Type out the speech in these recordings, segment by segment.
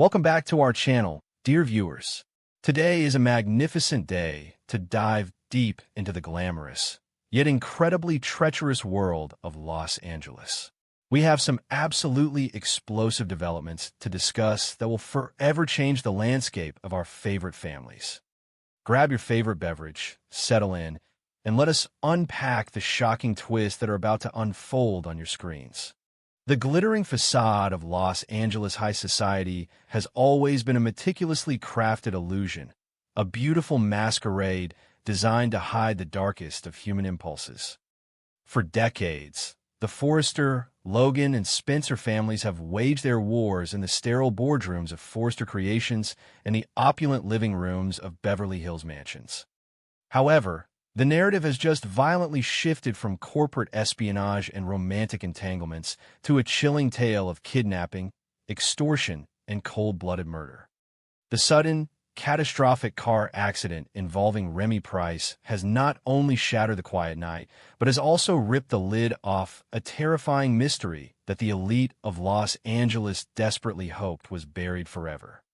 Welcome back to our channel, dear viewers. Today is a magnificent day to dive deep into the glamorous, yet incredibly treacherous world of Los Angeles. We have some absolutely explosive developments to discuss that will forever change the landscape of our favorite families. Grab your favorite beverage, settle in, and let us unpack the shocking twists that are about to unfold on your screens. The glittering facade of Los Angeles high society has always been a meticulously crafted illusion, a beautiful masquerade designed to hide the darkest of human impulses. For decades, the Forrester, Logan, and Spencer families have waged their wars in the sterile boardrooms of Forrester Creations and the opulent living rooms of Beverly Hills mansions. However, the narrative has just violently shifted from corporate espionage and romantic entanglements to a chilling tale of kidnapping, extortion, and cold-blooded murder. The sudden, catastrophic car accident involving Remy Price has not only shattered the quiet night, but has also ripped the lid off a terrifying mystery that the elite of Los Angeles desperately hoped was buried forever.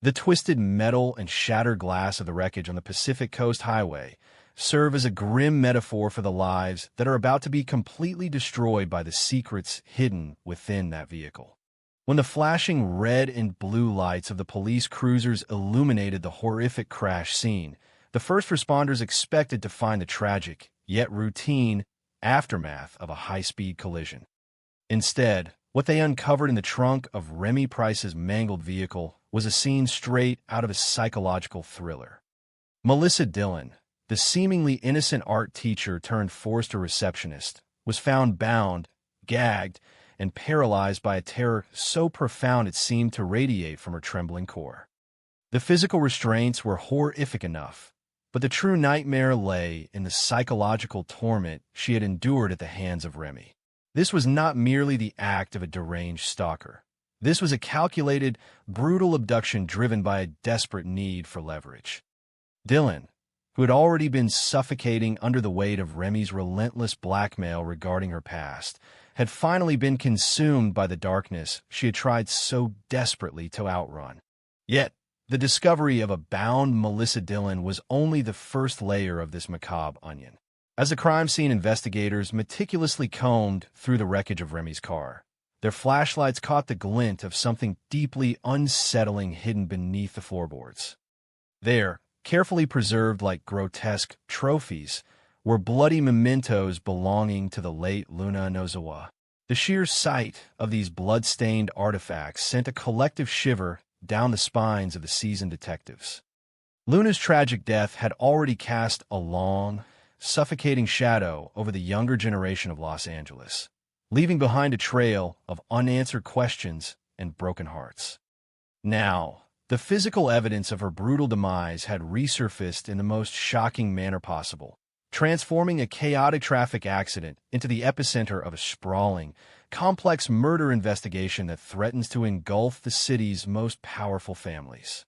The twisted metal and shattered glass of the wreckage on the Pacific Coast Highway serve as a grim metaphor for the lives that are about to be completely destroyed by the secrets hidden within that vehicle. When the flashing red and blue lights of the police cruisers illuminated the horrific crash scene, the first responders expected to find the tragic, yet routine, aftermath of a high-speed collision. Instead, what they uncovered in the trunk of Remy Price's mangled vehicle was a scene straight out of a psychological thriller. Melissa Dillon, the seemingly innocent art teacher turned Forrester receptionist, was found bound, gagged, and paralyzed by a terror so profound it seemed to radiate from her trembling core. The physical restraints were horrific enough, but the true nightmare lay in the psychological torment she had endured at the hands of Remy. This was not merely the act of a deranged stalker. This was a calculated, brutal abduction driven by a desperate need for leverage. Dillon, who had already been suffocating under the weight of Remy's relentless blackmail regarding her past, had finally been consumed by the darkness she had tried so desperately to outrun. Yet, the discovery of a bound Melissa Dillon was only the first layer of this macabre onion. As the crime scene investigators meticulously combed through the wreckage of Remy's car, their flashlights caught the glint of something deeply unsettling hidden beneath the floorboards. There, carefully preserved like grotesque trophies, were bloody mementos belonging to the late Luna Nozawa. The sheer sight of these blood-stained artifacts sent a collective shiver down the spines of the seasoned detectives. Luna's tragic death had already cast a long, suffocating shadow over the younger generation of Los Angeles, leaving behind a trail of unanswered questions and broken hearts. Now, the physical evidence of her brutal demise had resurfaced in the most shocking manner possible, transforming a chaotic traffic accident into the epicenter of a sprawling, complex murder investigation that threatens to engulf the city's most powerful families.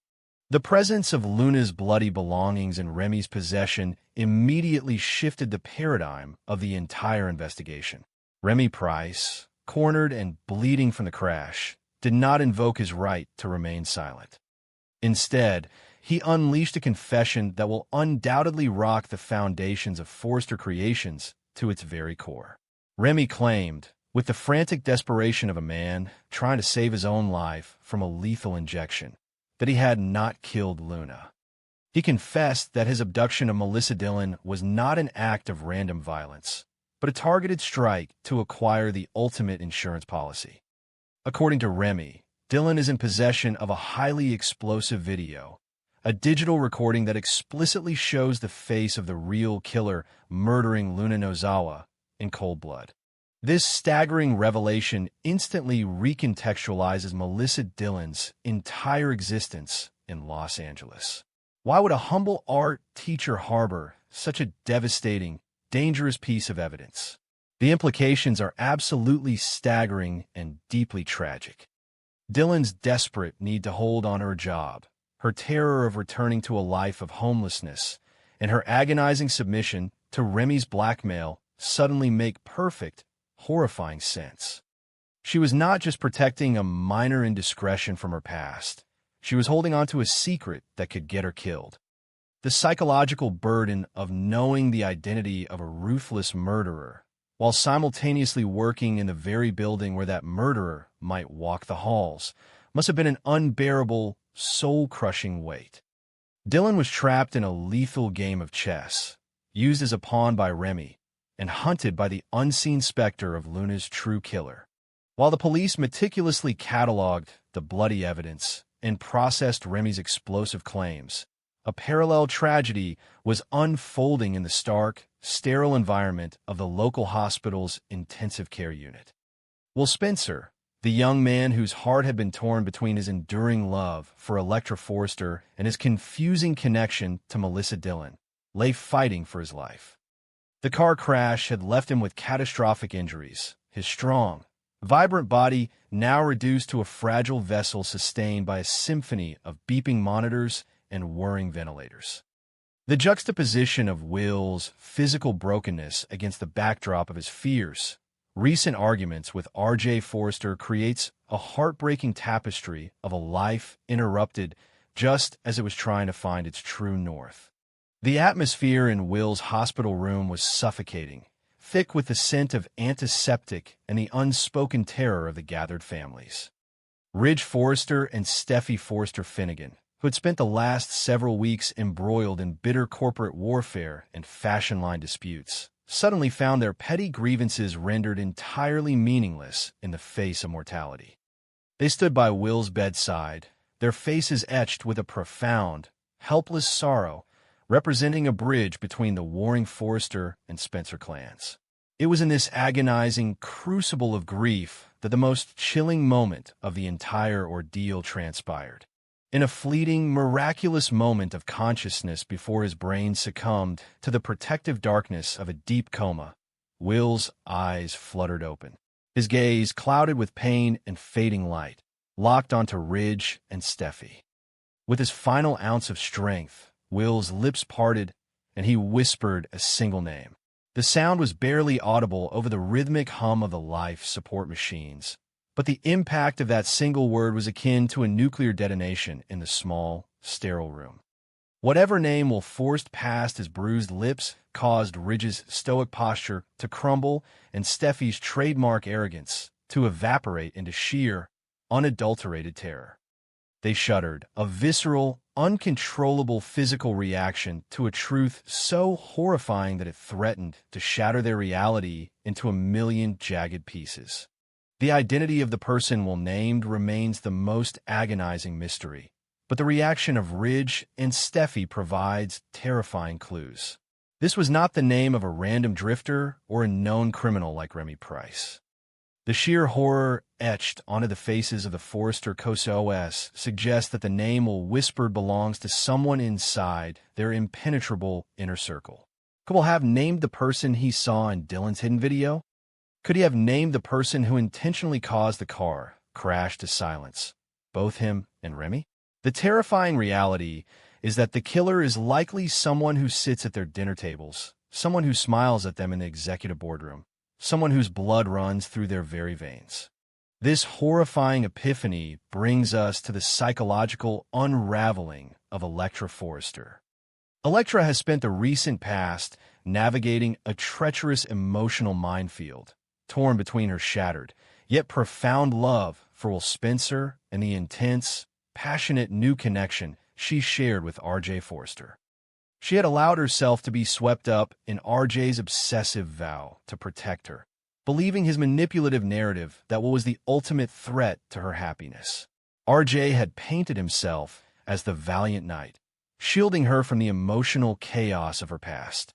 The presence of Luna's bloody belongings in Remy's possession immediately shifted the paradigm of the entire investigation. Remy Price, cornered and bleeding from the crash, did not invoke his right to remain silent. Instead, he unleashed a confession that will undoubtedly rock the foundations of Forrester Creations to its very core. Remy claimed, with the frantic desperation of a man trying to save his own life from a lethal injection, that he had not killed Luna. He confessed that his abduction of Melissa Dillon was not an act of random violence, but a targeted strike to acquire the ultimate insurance policy. According to Remy, Dillon is in possession of a highly explosive video, a digital recording that explicitly shows the face of the real killer murdering Luna Nozawa in cold blood. This staggering revelation instantly recontextualizes Melissa Dillon's entire existence in Los Angeles. Why would a humble art teacher harbor such a devastating, dangerous piece of evidence? The implications are absolutely staggering and deeply tragic. Dillon's desperate need to hold on her job, her terror of returning to a life of homelessness, and her agonizing submission to Remy's blackmail suddenly make perfect, horrifying sense. She was not just protecting a minor indiscretion from her past. She was holding on to a secret that could get her killed. The psychological burden of knowing the identity of a ruthless murderer, while simultaneously working in the very building where that murderer might walk the halls, must have been an unbearable, soul-crushing weight. Dylan was trapped in a lethal game of chess, used as a pawn by Remy, and hunted by the unseen specter of Luna's true killer. While the police meticulously cataloged the bloody evidence and processed Remy's explosive claims, a parallel tragedy was unfolding in the stark, sterile environment of the local hospital's intensive care unit. Will Spencer, the young man whose heart had been torn between his enduring love for Electra Forrester and his confusing connection to Melissa Dillon, lay fighting for his life. The car crash had left him with catastrophic injuries, his strong, vibrant body now reduced to a fragile vessel sustained by a symphony of beeping monitors and whirring ventilators. The juxtaposition of Will's physical brokenness against the backdrop of his fierce, recent arguments with R.J. Forrester creates a heartbreaking tapestry of a life interrupted just as it was trying to find its true north. The atmosphere in Will's hospital room was suffocating, thick with the scent of antiseptic and the unspoken terror of the gathered families. Ridge Forrester and Steffi Forrester Finnegan, who had spent the last several weeks embroiled in bitter corporate warfare and fashion line disputes, suddenly found their petty grievances rendered entirely meaningless in the face of mortality. They stood by Will's bedside, their faces etched with a profound, helpless sorrow, representing a bridge between the warring Forrester and Spencer clans. It was in this agonizing crucible of grief that the most chilling moment of the entire ordeal transpired. In a fleeting, miraculous moment of consciousness before his brain succumbed to the protective darkness of a deep coma, Will's eyes fluttered open. His gaze, clouded with pain and fading light, locked onto Ridge and Steffi. With his final ounce of strength, Will's lips parted, and he whispered a single name. The sound was barely audible over the rhythmic hum of the life support machines, but the impact of that single word was akin to a nuclear detonation in the small, sterile room. Whatever name Will forced past his bruised lips caused Ridge's stoic posture to crumble and Steffi's trademark arrogance to evaporate into sheer, unadulterated terror. They shuddered, a visceral, uncontrollable physical reaction to a truth so horrifying that it threatened to shatter their reality into a million jagged pieces. The identity of the person Will named remains the most agonizing mystery, but the reaction of Ridge and Steffi provides terrifying clues. This was not the name of a random drifter or a known criminal like Remy Price. The sheer horror etched onto the faces of the Forrester COSA-OS suggests that the name Will whispered belongs to someone inside their impenetrable inner circle. Could Will have named the person he saw in Dylan's hidden video? Could he have named the person who intentionally caused the car crash to silence, both him and Remy? The terrifying reality is that the killer is likely someone who sits at their dinner tables, someone who smiles at them in the executive boardroom, someone whose blood runs through their very veins. This horrifying epiphany brings us to the psychological unraveling of Electra Forrester. Electra has spent the recent past navigating a treacherous emotional minefield, torn between her shattered, yet profound love for Will Spencer and the intense, passionate new connection she shared with R.J. Forrester. She had allowed herself to be swept up in R.J.'s obsessive vow to protect her, believing his manipulative narrative that Will was the ultimate threat to her happiness. R.J. had painted himself as the valiant knight, shielding her from the emotional chaos of her past.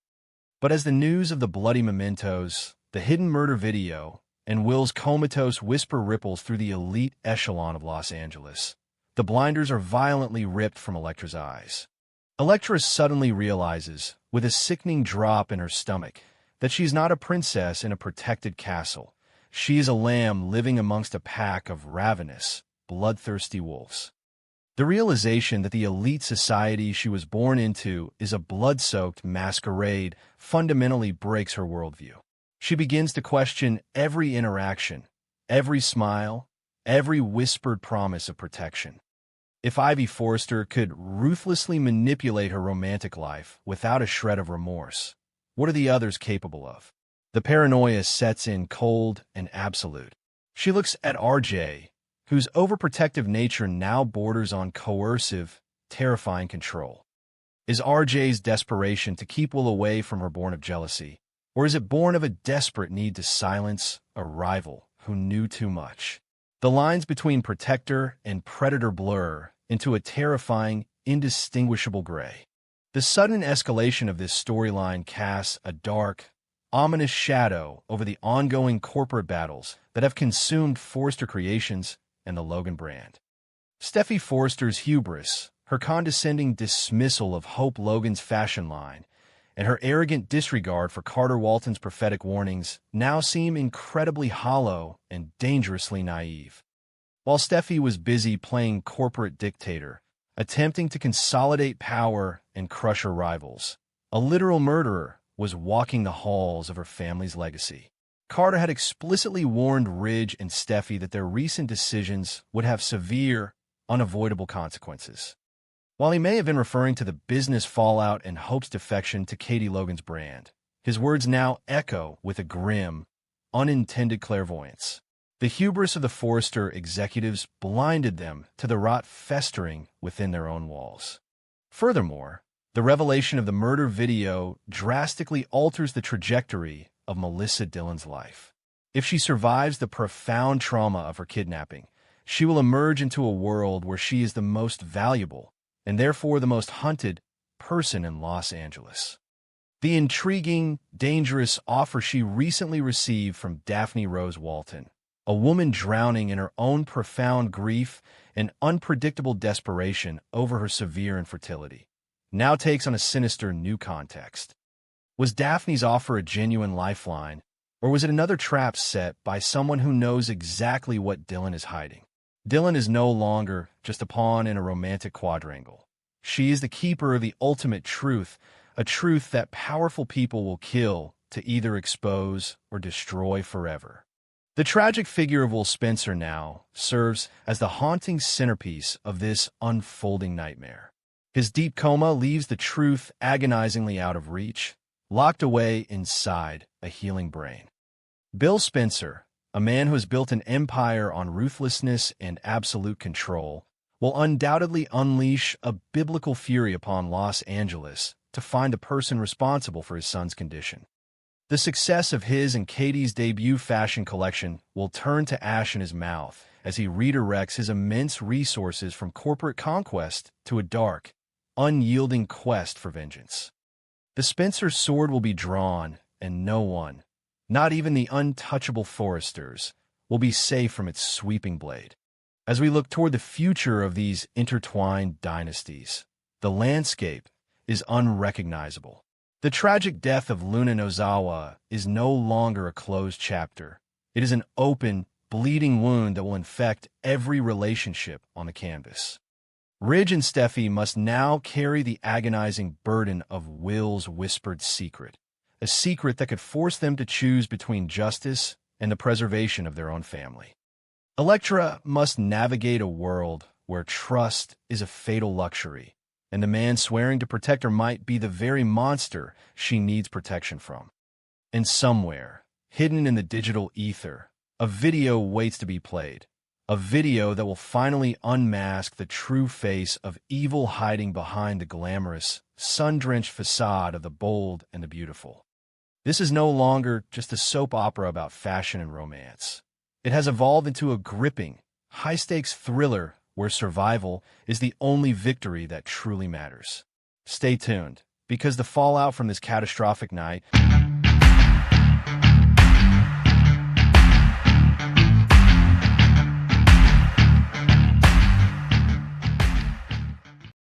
But as the news of the bloody mementos, the hidden murder video, and Will's comatose whisper ripples through the elite echelon of Los Angeles, the blinders are violently ripped from Electra's eyes. Electra suddenly realizes, with a sickening drop in her stomach, that she's not a princess in a protected castle. She is a lamb living amongst a pack of ravenous, bloodthirsty wolves. The realization that the elite society she was born into is a blood-soaked masquerade fundamentally breaks her worldview. She begins to question every interaction, every smile, every whispered promise of protection. If Ivy Forrester could ruthlessly manipulate her romantic life without a shred of remorse, what are the others capable of? The paranoia sets in cold and absolute. She looks at RJ, whose overprotective nature now borders on coercive, terrifying control. Is RJ's desperation to keep Will away from her born of jealousy, or is it born of a desperate need to silence a rival who knew too much? The lines between protector and predator blur into a terrifying, indistinguishable gray. The sudden escalation of this storyline casts a dark, ominous shadow over the ongoing corporate battles that have consumed Forrester Creations and the Logan brand. Steffi Forrester's hubris, her condescending dismissal of Hope Logan's fashion line, and her arrogant disregard for Carter Walton's prophetic warnings now seem incredibly hollow and dangerously naive. While Steffi was busy playing corporate dictator, attempting to consolidate power and crush her rivals, a literal murderer was walking the halls of her family's legacy. Carter had explicitly warned Ridge and Steffi that their recent decisions would have severe, unavoidable consequences. While he may have been referring to the business fallout and Hope's defection to Katie Logan's brand, his words now echo with a grim, unintended clairvoyance. The hubris of the Forrester executives blinded them to the rot festering within their own walls. Furthermore, the revelation of the murder video drastically alters the trajectory of Melissa Dillon's life. If she survives the profound trauma of her kidnapping, she will emerge into a world where she is the most valuable, and therefore the most hunted, person in Los Angeles. The intriguing, dangerous offer she recently received from Daphne Rose Walton, a woman drowning in her own profound grief and unpredictable desperation over her severe infertility, now takes on a sinister new context. Was Daphne's offer a genuine lifeline, or was it another trap set by someone who knows exactly what Dillon is hiding? Dillon is no longer just a pawn in a romantic quadrangle. She is the keeper of the ultimate truth, a truth that powerful people will kill to either expose or destroy forever. The tragic figure of Will Spencer now serves as the haunting centerpiece of this unfolding nightmare. His deep coma leaves the truth agonizingly out of reach, locked away inside a healing brain. Bill Spencer, a man who has built an empire on ruthlessness and absolute control, will undoubtedly unleash a biblical fury upon Los Angeles to find the person responsible for his son's condition. The success of his and Katie's debut fashion collection will turn to ash in his mouth as he redirects his immense resources from corporate conquest to a dark, unyielding quest for vengeance. The Spencer sword will be drawn, and no one, not even the untouchable Forresters, will be safe from its sweeping blade. As we look toward the future of these intertwined dynasties, the landscape is unrecognizable. The tragic death of Luna Nozawa is no longer a closed chapter. It is an open, bleeding wound that will infect every relationship on the canvas. Ridge and Steffi must now carry the agonizing burden of Will's whispered secret, a secret that could force them to choose between justice and the preservation of their own family. Electra must navigate a world where trust is a fatal luxury, and the man swearing to protect her might be the very monster she needs protection from. And somewhere, hidden in the digital ether, a video waits to be played, a video that will finally unmask the true face of evil hiding behind the glamorous, sun-drenched facade of the bold and the beautiful. This is no longer just a soap opera about fashion and romance. It has evolved into a gripping, high-stakes thriller where survival is the only victory that truly matters. Stay tuned, because the fallout from this catastrophic night